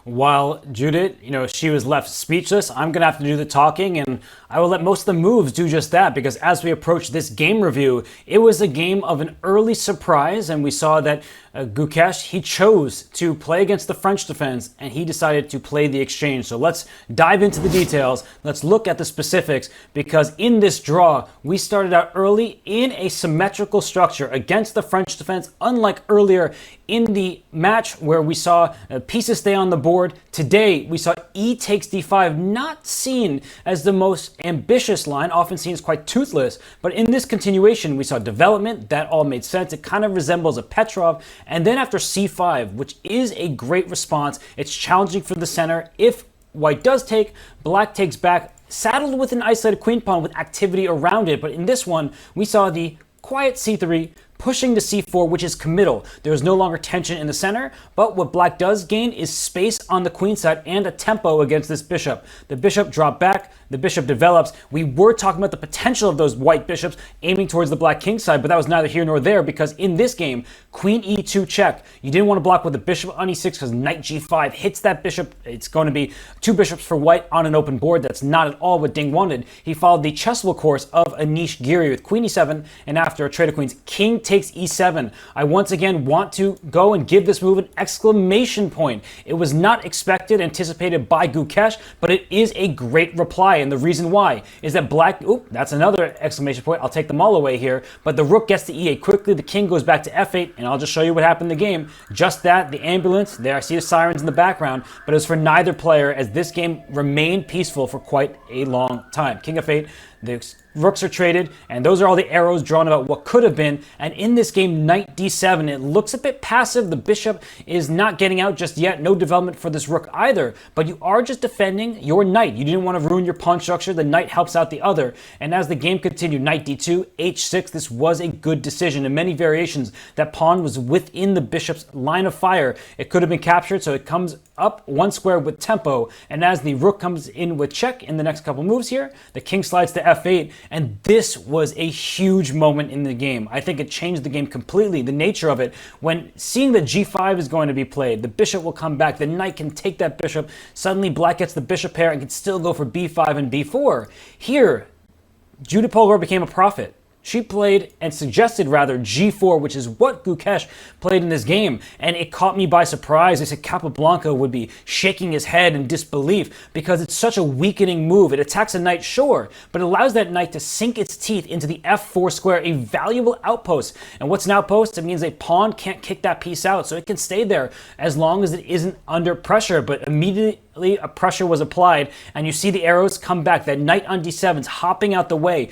while Judith, she was left speechless. I'm going to have to do the talking, and I will let most of the moves do just that, because as we approach this game review, it was a game of an early surprise, and we saw that Gukesh, he chose to play against the French defense, and he decided to play the exchange. So let's dive into the details. Let's look at the specifics, because in this draw, we started out early in a symmetrical structure against the French defense, unlike earlier in the match where we saw pieces stay on the board. Today, we saw e takes d5, not seen as the most ambitious line, often seen as quite toothless, but in this continuation, we saw development. That all made sense. It kind of resembles a Petrov. And then after c5, which is a great response, it's challenging for the center. If white does take, black takes back, saddled with an isolated queen pawn with activity around it. But in this one, we saw the quiet c3, pushing to c4, which is committal. There is no longer tension in the center, but what black does gain is space on the queen side and a tempo against this bishop. The bishop dropped back, the bishop develops. We were talking about the potential of those white bishops aiming towards the black king side, but that was neither here nor there, because in this game, queen e2 check. You didn't want to block with the bishop on e6 because knight g5 hits that bishop. It's going to be two bishops for white on an open board. That's not at all what Ding wanted. He followed the chessable course of Anish Giri with queen e7, and after a trade of queens, king takes e7. I once again want to go and give this move an exclamation point. It was not expected, anticipated by Gukesh, but it is a great reply. And the reason why is that black, that's another exclamation point. I'll take them all away here. But the rook gets to e8 quickly. The king goes back to f8, and I'll just show you what happened in the game. Just that, the ambulance, there I see the sirens in the background, but it was for neither player, as this game remained peaceful for quite a long time. King f8, the rooks are traded, and those are all the arrows drawn about what could have been. And in this game, knight d7, it looks a bit passive. The bishop is not getting out just yet. No development for this rook either, but you are just defending your knight. You didn't want to ruin your pawn structure. The knight helps out the other. And as the game continued, knight d2, h6, this was a good decision. In many variations, that pawn was within the bishop's line of fire. It could have been captured, so it comes up one square with tempo. And as the rook comes in with check in the next couple moves here, the king slides to f8. And this was a huge moment in the game. I think it changed the game completely, the nature of it. When seeing that g5 is going to be played, the bishop will come back, the knight can take that bishop, suddenly black gets the bishop pair and can still go for b5 and b4. Here, Judith Polgar became a prophet. She played and suggested rather g4, which is what Gukesh played in this game, and it caught me by surprise. I said Capablanca would be shaking his head in disbelief because it's such a weakening move. It attacks a knight, sure, but it allows that knight to sink its teeth into the f4 square, a valuable outpost. And what's an outpost? It means a pawn can't kick that piece out, so it can stay there as long as it isn't under pressure. But immediately a pressure was applied, and you see the arrows come back. That knight on d7's hopping out the way,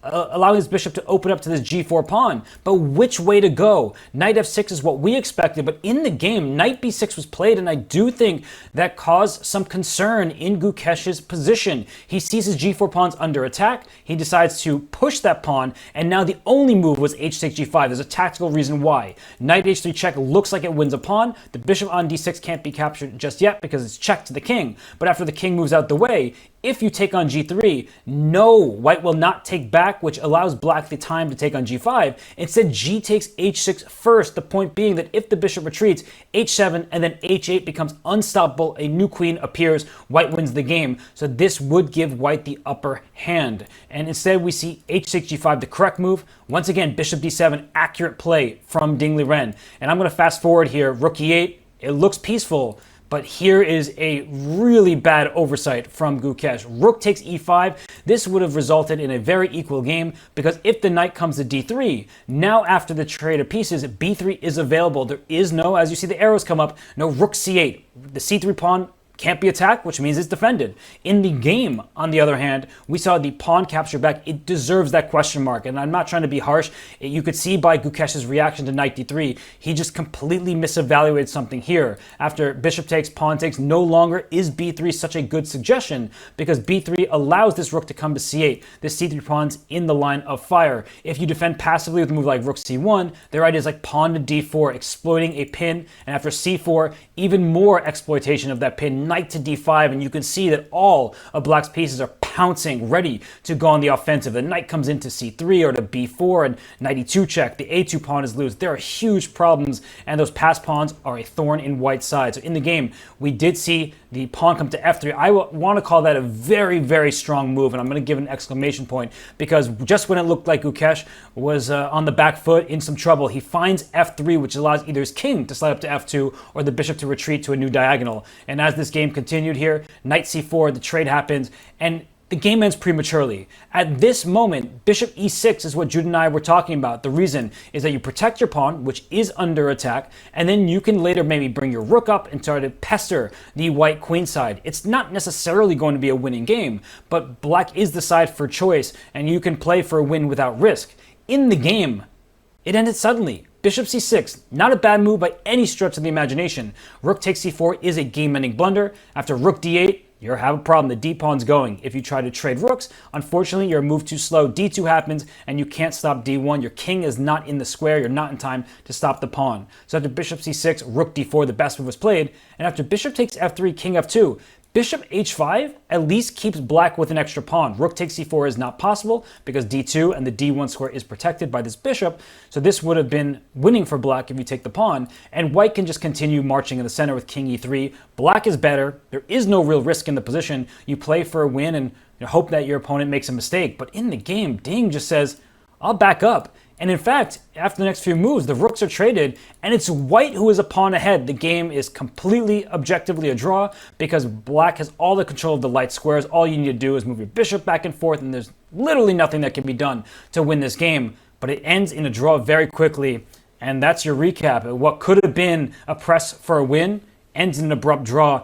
allowing his bishop to open up to this g4 pawn. But which way to go? Knight f6 is what we expected, but in the game, knight b6 was played, and I do think that caused some concern in Gukesh's position. He sees his g4 pawns under attack, he decides to push that pawn, and now the only move was h6 g5. There's a tactical reason why. Knight h3 check looks like it wins a pawn. The bishop on d6 can't be captured just yet because it's checked to the king. But after the king moves out the way, if you take on g3, no, white will not take back, which allows black the time to take on g5. Instead, g takes h6 first, the point being that if the bishop retreats, h7 and then h8 becomes unstoppable. A new queen appears, white wins the game. So this would give white the upper hand. And instead, we see h6 g5, the correct move. Once again, bishop d7, accurate play from Ding Liren. And I'm going to fast forward here, rook e8, it looks peaceful. But here is a really bad oversight from Gukesh. Rook takes e5. This would have resulted in a very equal game, because if the knight comes to d3, now after the trade of pieces, b3 is available. There is no, as you see the arrows come up, no rook c8. The c3 pawn can't be attacked, which means it's defended. In the game, on the other hand, we saw the pawn capture back. It deserves that question mark, and I'm not trying to be harsh. You could see by Gukesh's reaction to knight d3, he just completely misevaluated something here. After bishop takes, pawn takes, no longer is b3 such a good suggestion, because b3 allows this rook to come to c8. This c3 pawn's in the line of fire. If you defend passively with a move like rook c1, their idea is like pawn to d4, exploiting a pin, and after c4, even more exploitation of that pin. knight to d5, and you can see that all of black's pieces are pouncing, ready to go on the offensive. The knight comes into c3 or to b4, and knight e2 check. The a2 pawn is loose. There are huge problems, and those passed pawns are a thorn in white's side. So in the game, we did see the pawn come to f3. I want to call that a very, very strong move, and I'm going to give an exclamation point, because just when it looked like Gukesh was on the back foot, in some trouble, he finds f3, which allows either his king to slide up to f2 or the bishop to retreat to a new diagonal. And as this game continued here, knight c4, the trade happens, and the game ends prematurely. At this moment, bishop e6 is what Jude and I were talking about. The reason is that you protect your pawn, which is under attack, and then you can later maybe bring your rook up and try to pester the white queen side. It's not necessarily going to be a winning game, but black is the side for choice, and you can play for a win without risk. In the game, it ended suddenly. Bishop c6, not a bad move by any stretch of the imagination. Rook takes c4 is a game-ending blunder. After rook d8, you have a problem. The d-pawn's going. If you try to trade rooks, unfortunately, you're a move too slow. d2 happens, and you can't stop d1. Your king is not in the square. You're not in time to stop the pawn. So after bishop c6, rook d4, the best move was played. And after bishop takes f3, king f2, bishop h5 at least keeps black with an extra pawn. Rook takes c4 is not possible because d2 and the d1 square is protected by this bishop. So this would have been winning for black if you take the pawn. And white can just continue marching in the center with king e3. Black is better. There is no real risk in the position. You play for a win and hope that your opponent makes a mistake. But in the game, Ding just says, I'll back up. And in fact, after the next few moves, the rooks are traded, and it's white who is a pawn ahead. The game is completely objectively a draw because black has all the control of the light squares. All you need to do is move your bishop back and forth, and there's literally nothing that can be done to win this game. But it ends in a draw very quickly, and that's your recap. What could have been a press for a win ends in an abrupt draw